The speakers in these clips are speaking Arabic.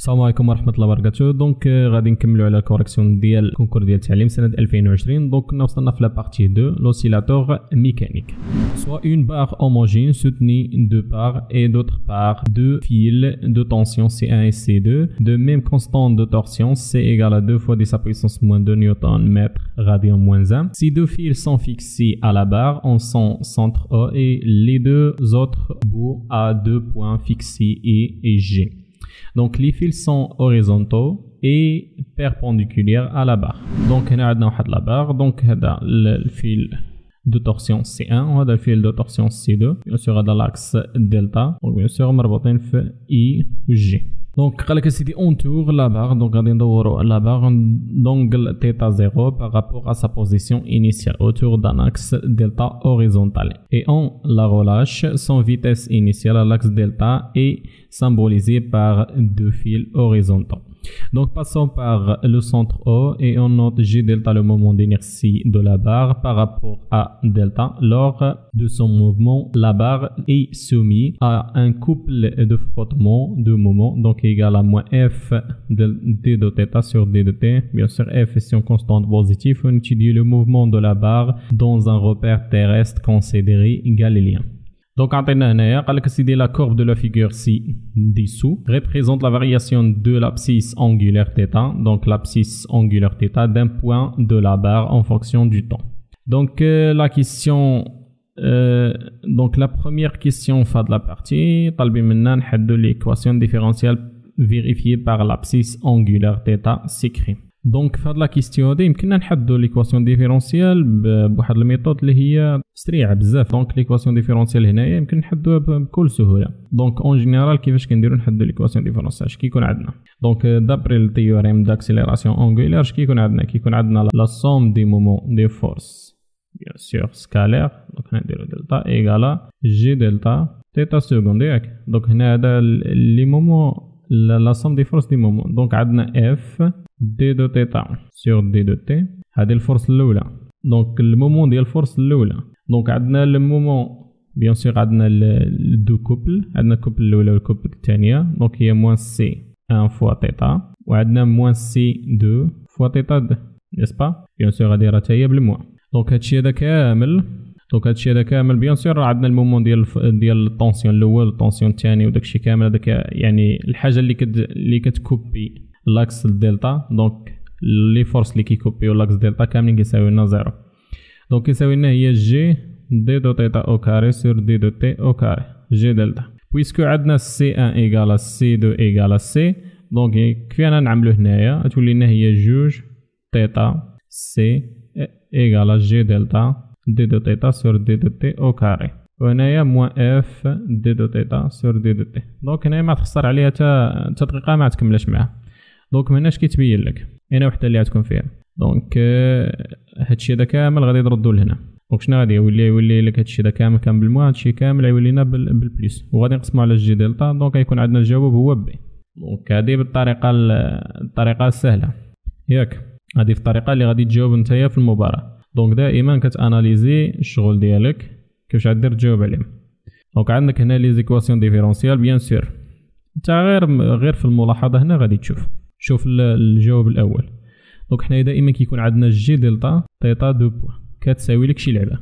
السلام عليكم ورحمة الله وبركاته. دونك غادي نكملوا على الكوريكسيون ديال الكونكور ديال التعليم سنة 2020. دونك كنا وصلنا في لا بارتي 2 l'oscillateur mécanique. Soit une barre homogène soutenue de part et d'autre part deux fils de tension C1 et C2 de même constante de torsion C égale à 2 fois 10 à puissance moins 2 Nm radian moins 1. Ces deux fils sont fixés à la barre en son centre O et les deux autres bouts à deux points fixés E et G. Donc les fils sont horizontaux et perpendiculaires à la barre. Donc on a la barre, donc le fil de torsion C1 وهذا الفيل de torsion C2 bien sûr هذا l'axe delta donc bien sûr مربوطين في I و G. Donc قالك سيدي on tourne la barre, donc غادي ندورو la barre d'angle θ 0 par rapport à sa position initiale autour d'un axe delta horizontal et on la relâche. Son vitesse initiale à l'axe delta est symbolisée par deux fils horizontaux. Donc passons par le centre O et on note G delta, le moment d'inertie de la barre par rapport à delta. Lors de son mouvement, la barre est soumise à un couple de frottement de moment, donc égal à moins F de d de θ sur d de t. Bien sûr, F est une constante positive. On étudie le mouvement de la barre dans un repère terrestre considéré galiléen. Donc, la courbe de la figure ci-dessous représente la variation de l'abscisse angulaire θ, donc l'abscisse angulaire θ d'un point de la barre en fonction du temps. Donc, la question, donc la première question de la partie, l'équation différentielle vérifiée par l'abscisse angulaire θ s'écrit. دونك في هاد لا كيستيون هادي يمكننا نحددو ليكواسيون ديفيرونسيال بواحد الميثود اللي هي سريعه بزاف. دونك ليكواسيون ديفيرونسيال هنايا يمكن نحدوها بكل سهوله. دونك اون جينيرال كيفاش كنديرو نحددو ليكواسيون ديفيرونسيال اش كيكون عندنا؟ دونك دابري التيوريم داكسيليراسيون انغولير اش كيكون عندنا لا سوم دي مومون دي فورس بيان سور سكالير. دونك نديرو دلتا ايغالا جي دلتا تيتا سكوند ياك. دونك هنا هذا لي مومون لا سوم دي فورس دي مومون. دونك عندنا اف دي دو تيتا سور دي دو تي، هذه الفورس الاولى. دونك المومون ديال الفورس الاولى. دونك عندنا المومون بيان سور عندنا دو كوبل، عندنا الكوبل الاولى والكوبل الثانيه. دونك هي موان سي 1 فوا تيتا وعندنا موان سي 2 فوا تيتا د نيسبا. بيان سور غادي راه هي بالموان. دونك هادشي هذا كامل بيان سور عندنا المومون ديال الطونسيون الاول والطونسيون الثاني وداكشي كامل. هذاك يعني الحاجه اللي كتكوبي لاكس دلتا. دونك لي فورس اللي كيكوبيو لاكس دلتا كاملين كيساوي لنا زيرو. دونك كيساوي لنا هي جي دي دو تيتا او كاري سور دي دو تي او كاري جي دلتا. بويسكو عندنا سي 1 ايغالا سي 2 ايغالا سي، دونك كفاينا نعملو هنايا تولي لنا هي جوج تيتا سي ايغالا جي دلتا دي دو تيتا سور دي دو تي او كاري، وهنايا موان اف دي دو تيتا سور دي دو تي. دونك هنايا ما تخسر عليها تا دقيقه ما تكملش معاها. دونك مهناش كيتبين لك هنا وحده اللي غتكون فيها. دونك هادشي هذا كامل غادي نردو لهنا. دونك شنو غادي يولي لك هادشي هذا كامل بالموان، هادشي كامل غيولي لنا بالبليس وغادي نقسمو على جي دلتا. دونك غيكون عندنا الجواب هو بي. دونك هادي بالطريقه السهله ياك، هادي في الطريقه اللي غادي تجاوب نتايا في المباراه. دونك دائما كتاناليزي الشغل ديالك كيفاش غادير تجاوب عليه. دونك عندك هنا لي زيكواسيون ديفيرونسيال بيان سور انت غير في الملاحظه هنا غادي شوف الجواب الاول. دونك حنا دائما كيكون عندنا جي دلتا تيتا دو بوين كتساوي لك شي لعبه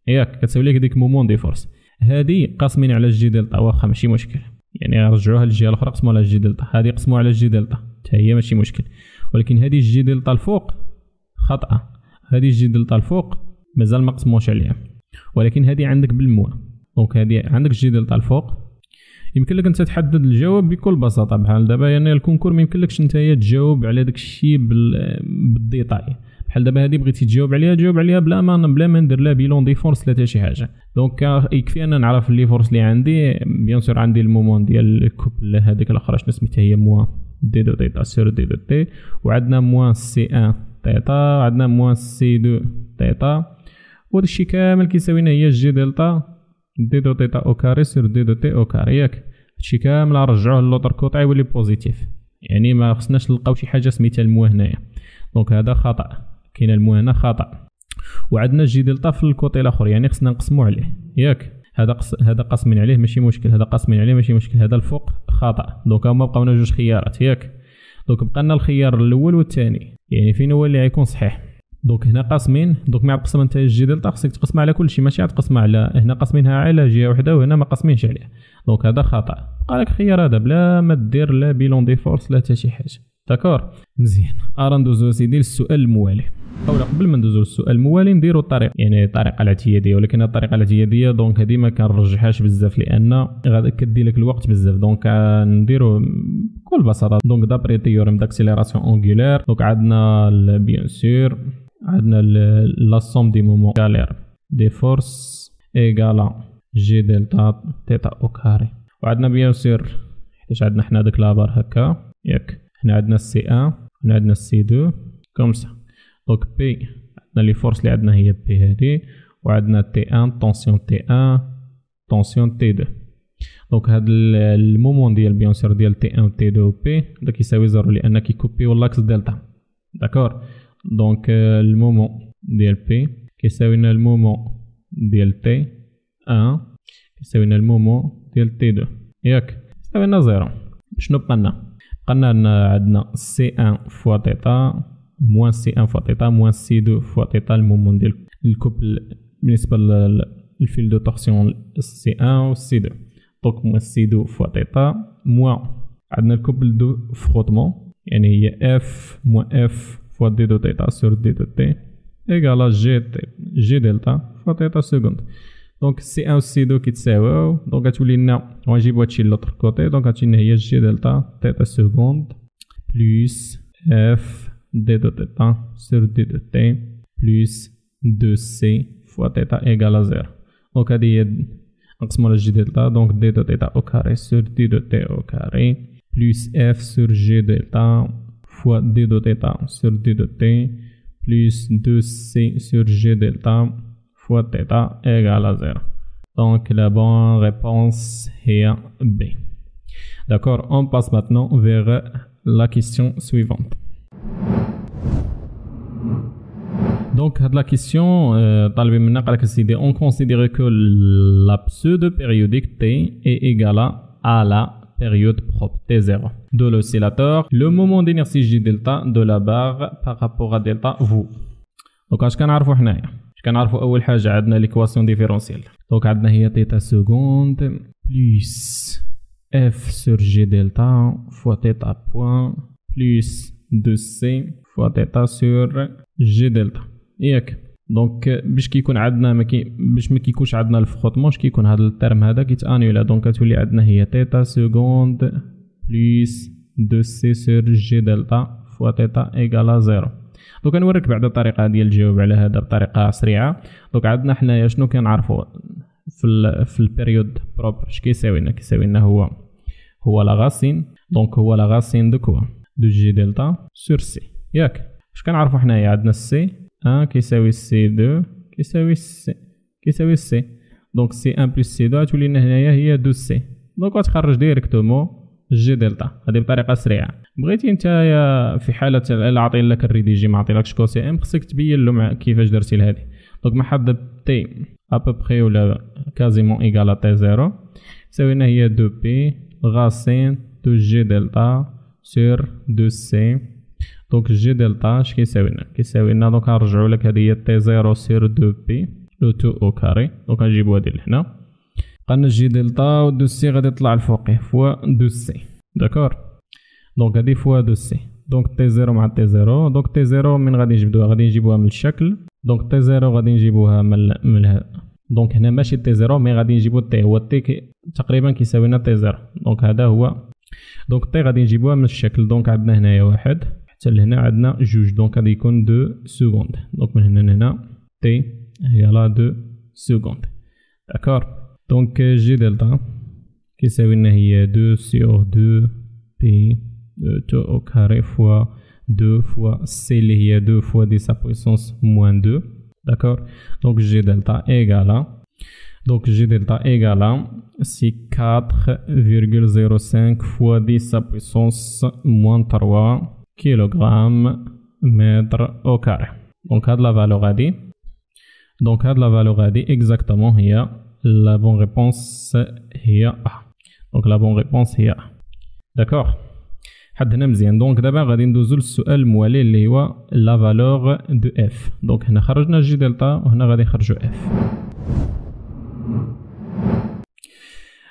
ياك، كتساوي لك ديك مومون دي فورس. هادي قاسمين على جي دلتا واخا ماشي مشكل، يعني رجعوها للجهه الاخرى قسموا على جي دلتا. هادي قسموا على جي دلتا حتى هي ماشي مشكل، ولكن هادي جي دلتا الفوق خطأ. هادي جي دلتا الفوق مازال ما قسموش عليها، ولكن هادي عندك بالموا. دونك هادي عندك جي دلتا الفوق يمكن لك انت تحدد الجواب بكل بساطه. بحال دابا يعني الكونكور ما يمكنلكش نتايا تجاوب على داك الشيء بالديتاي. بحال دابا هذه بغيتي تجاوب عليها بلا ما ندير لا بيلون دي فورس لا حتى شي حاجه. دونك يكفي انا نعرف لي فورس اللي عندي. بيان سور عندي المومون ديال الكوبل هذيك الاخرى شنو سميتها هي موان دي دو تيتا سور دي دو تي، وعندنا موان سي 1 تيتا، عندنا موان سي 2 تيتا، وهذا الشيء كامل كيساوي لنا هي جي دلتا دي دو تيتا او كاري سور دي دو تي او كاري ياك. هادشي كامل نرجعوه للوتر كوطا يولي بوزيتيف، يعني ما خصناش نلقاو شي حاجه سميتها الموا هنايا. دونك هذا خطا، كاين الموا هنا خطا. وعندنا جي دلتا في الكوطي الاخر يعني خصنا نقسمو عليه ياك. هذا قسمين عليه ماشي مشكل، هذا قسمين عليه ماشي مشكل، هذا الفوق خطأ. دونك هما بقاونا جوج خيارات ياك. دونك بقالنا الخيار الاول والثاني، يعني فين هو اللي غيكون صحيح. دونك هنا قاسمين، دونك مع تقسم انت جي دلتا خصك تقسمها على كل شيء، ماشي تقسمها على هنا قاسمينها على جهه وحده وهنا ما قاسمينش عليها. دونك هذا خطأ. بقى لك الخيار هذا بلا ما دير لا بيلون دي فورس لا حتى شي حاجه. داكور مزيان. ندوزو سيدي للسؤال الموالي. اولا قبل ما ندوزو للسؤال الموالي نديرو الطريقه، يعني الطريقه الاعتياديه، ولكن الطريقه الاعتياديه دونك هذه ما كنرجحهاش بزاف لان غادي كدي لك الوقت بزاف. دونك نديرو بكل بساطه. دونك دابري تيوريم داكسيليراسيون اونغولير، دونك عندنا بيان سور عندنا لا سوم دي مومون غالير دي فورس ايغالا جي دلتا تيتا او كاري، وعندنا بيان سور حيت عندنا حنا داك لابار هكا ياك. هنا عندنا سي 1 هنا عندنا سي 2 كوم سا. دونك بي عندنا لي فورس اللي عندنا هي بي هادي، وعندنا تي 1 طونسيون تي 1 طونسيون تي 2. دونك هاد المومون ديال بيان سور ديال تي 1 و تي 2 و بي دا كيساوي زيرو لان كيكوبيو لاكس دلتا. داكور. دونك المومون ديال بي كيساوي لنا المومون ديال تي 1 كيساوي لنا المومون ديال تي 2 ياك، كيساوي لنا زيرو. شنو بقالنا؟ بقالنا عندنا سي 1 فوا تيتا موان سي 1 فوا تيتا موان سي 2 فوا تيتا، المومون ديال الكوبل بالنسبه للفيل دو تورسيون سي 1 و سي 2. دونك موان سي 2 فوا تيتا موان عندنا الكوبل دو فروتمون يعني هي اف موان اف فوا دي دو تيتا سور دي دو تي ايغالا جي دلتا فوا تيتا سكوند. دونك سي 1 و سي 2 كيتساويو، دونك غتولي لنا غنجيبو هادشي لوطر كوتي. دونك غتجي لنا هي جي دلتا تيتا سكوند بلس اف دي دو تيتا سور دي دو تي بلس 2 سي فوا تيتا ايغالا زيرو. دونك هادي هي نقسمو على جي دلتا، دونك دي دو تيتا او كاري سور دي دو تي او كاري بلس اف سور جي دلتا فوا دي دو تيتا سور دي دو تي بلس 2 سي سور جي دلتا فوا تيتا égale à 0. Donc la bonne réponse est B. D'accord, on passe maintenant vers la question suivante. Donc la question طالبين منا قال لك سيدي on considère que la pseudo-périodique T est égale à la période propre T0 de l'oscillateur, le moment d'inertie J delta de la barre par rapport à delta V. Donc اش كنعرفوا حنايا؟ كنعرفوا اول حاجه عندنا ليكواسيون ديفيرونسيال. دونك عندنا هي تيتا سكوند بلس اف سور جي دلتا فوا تيتا بوان بلس 2 سي فوا تيتا سور جي دلتا ياك. دونك باش كيكون عندنا باش ما كيكونش عندنا الفروتمون كيكون هذا الترم هذا كيتانيولا. دونك كتولي عندنا هي تيتا سكوند بلس 2 سي سور جي دلتا فوا تيتا ايغالا 0. دونك نوريك بعد الطريقه ديال الجواب على هذا بطريقه سريعه. دونك عندنا حنايا شنو كنعرفوا في البيريود بروبر اش كيساوي لنا هو لا غاسين. دونك هو لا غاسين دو كوا دو جي دلتا سور سي ياك. اش كنعرفوا حنايا عندنا سي 1 كيساوي سي 2 كيساوي سي. دونك سي 1 بلس سي 2 تولي لنا هنايا هي 2 سي. دونك غتخرج ديريكتومون جي دلتا. هذه بطريقه سريعه. بغيتي نتايا في حاله الا عاطين لك الريديجي ما عاطيلكش كوسي ام خصك تبين له كيفاش درتي لهادي. دونك محدد تي ابوبخي ولا كازيمون ايغال تي 0 تساوي لنا هي 2 بي غاسين 2 جي دلتا سور 2 سي. دونك جي دلتا اش كيساوي لنا دونك نرجعوا لك هذه هي تي 0 سور 2 بي لو 2 او كاري. دونك نجيبو هذه لهنا قلنا جي دلتا و 2 سي غادي يطلع الفوقيه فوا 2 سي. داكور. دونك هادي فوا 2 سي. دونك تي 0 مع تي 0. دونك تي 0 من غادي نجبدوها؟ غادي نجيبوها من الشكل. دونك تي 0 غادي نجيبوها من هذا. دونك هنا ماشي تي 0 مي غادي نجيبو تي. هو تي تقريبا كيساوي لنا تي 0. دونك هذا هو. دونك تي غادي نجيبوها من الشكل. دونك عندنا هنايا واحد حتى لهنا عندنا جوج. دونك غادي يكون 2 سكوند. دونك من هنا لهنا تي هي لا 2 سكوند. داكور. دونك جي دلتا كيساوي لنا هي 2 سور 2 بي 2 au carré fois 2 fois C اللي هي 2 fois 10 à puissance moins 2. D'accord. Donc G delta égale à donc G delta égale à c'est 4,05 fois 10 à puissance moins 3 kg mètre au carré. Donc هاد la valeur غادي exactement هي لا بون ريبونس هي ا. دونك لا بون ريبونس هي ا. داكوغ حد هنا مزيان. دونك دابا غادي ندوزو للسؤال الموالي اللي هو لا فالور دو اف. دونك هنا خرجنا جي دلتا وهنا غادي نخرجو اف.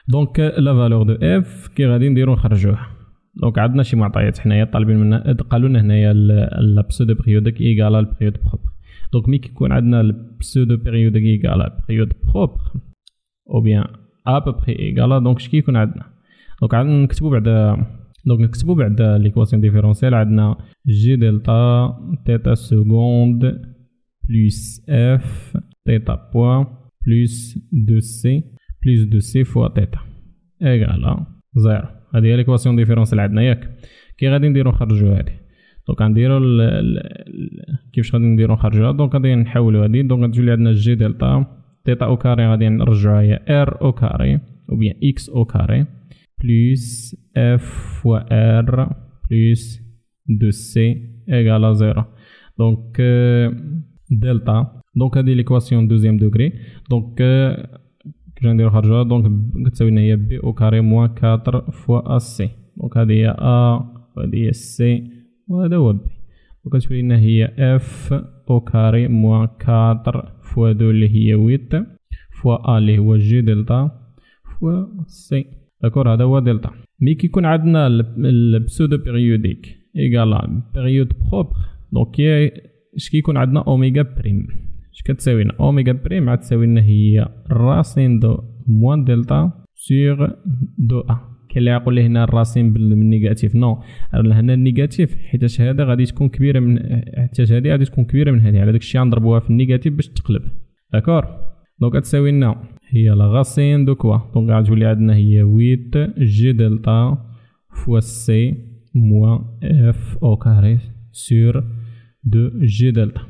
دونك لا فالور دو اف كي غادي نديرو نخرجوه. دونك عندنا شي معطيات حنايا طالبين منا، قالوا لنا هنايا لا بسودو بيريودك ايكالا البيريود بروبر. دونك ملي كيكون عندنا البسودو بيريودك ايكالا البيريود بروبر او بيان ا بوبري ايكالا، دونك اش كيكون عندنا؟ دونك عندنا نكتبو بعد ليكواسيون ديفيرونسيال عندنا جي دلتا تيتا سكوند بلس اف تيتا بوان بلس دو سي فوا تيتا ايكالا زيرو. هذه هي ليكواسيون ديفيرونسيال عندنا ياك. كي غادي نديرو نخرجو هذه، دونك غنديرو كيفاش غادي نديرو نخرجوها؟ دونك غادي نحولو هذه. دونك غتولي عندنا جي دلتا تيتا او كاري غادي نرجعوها هي ار او كاري او بيان اكس او كاري بلس اف فوا ار بلس دو سي ايكالا زيرو. دونك دلتا، دونك هذه ليكواسيون دوزيام دوغري. دونك كي نديرو خرجوها دونك كتساوي لنا هي بي او كاري موان 4 فوا ا سي. دونك هذه هي ا وهذه هي سي وهذا هو بي. دونك كتولي لنا هي اف او كاري موان 4 فوا 2 اللي هي 8 فوا ا اللي هو جي دلتا فوا سي. داكور هذا هو دلتا. مي كيكون عندنا البسودو بيريوديك ايكالا بيريود بروبر، دونك اش كيكون عندنا اوميغا بريم. اش كتساوي لنا اوميغا بريم؟ عاد تساوي لنا هي راسين دو موان دلتا سور دو ا. كاين اللي يقول لي هنا الراسين بالنيجاتيف، نو هنا النيجاتيف حيتاش هذا غادي تكون كبيره من حيتاش هذه غادي تكون كبيره من هذه، على داكشي غنضربوها في النيجاتيف باش تقلب. داكور دونك غتساوي لنا هي لا راسين دو كوا. دونك غتولي عندنا هي 8 جي دلتا فوا سي موان اف او كاري سور دو جي دلتا.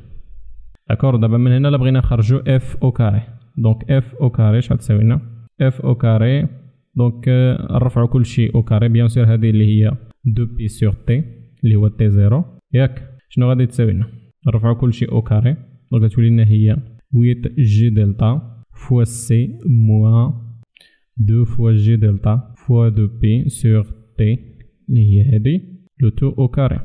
داكور دابا من هنا لا بغينا نخرجو اف او كاري، دونك اف او كاري اش غتساوي لنا؟ اف او كاري دونك نرفعو كلشي او كاري بيان سور هذه اللي هي 2 بي سور تي اللي هو تي زيرو ياك. شنو غادي تساوي لنا؟ نرفعو كلشي او كاري، دونك غتولي لنا هي 8 جي دلتا فوا سي موان 2 فوا جي دلتا فوا 2 بي سور تي اللي هي هذه لو تو او كاري.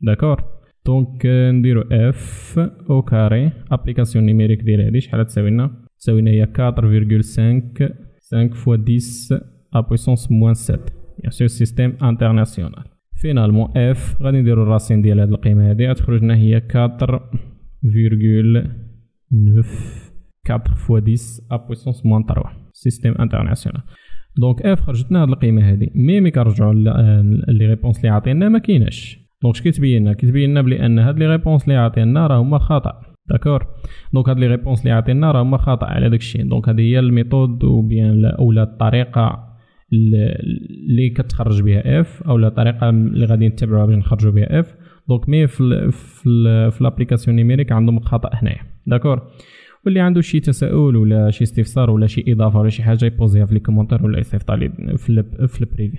داكور دونك نديرو اف او كاري ابليكاسيون نيميريك ديال هذه شحال تساوي لنا؟ تساوي لنا هي 4,5 فوا 10 ا بويسونس موان 7 بيان سور سيستيم انترناسيونال. فينالمون اف غادي نديرو الراسين ديال هاد القيمه هادي غتخرج لنا هي 4,9 4 فوا 10 ا بويسونس موان 3 سيستيم انترناسيونال. دونك اف خرجتنا هاد القيمه هادي، مي كنرجعو لي ريبونس اللي عطينا ما كايناش. دونك اش كتبين لنا؟ كتبين لنا بلي ان هاد لي ريبونس اللي عطينا راه هما خطا. داكور دونك هاد لي ريبونس اللي عطينا راه هما خطا على داكشي. دونك هذه هي الميثود او بيان اولا الطريقه اللي كتخرج بها اف اولا الطريقه اللي غادي نتبعوها باش نخرجوا بها اف. دونك مي في لابليكاسيون نيميريك عندهم خطا هنايا. داكور واللي عنده شي تساؤل ولا شي استفسار ولا شي اضافه ولا شي حاجه يبوزيها في لي كومونتير ولا يصيفط لي في البريفي.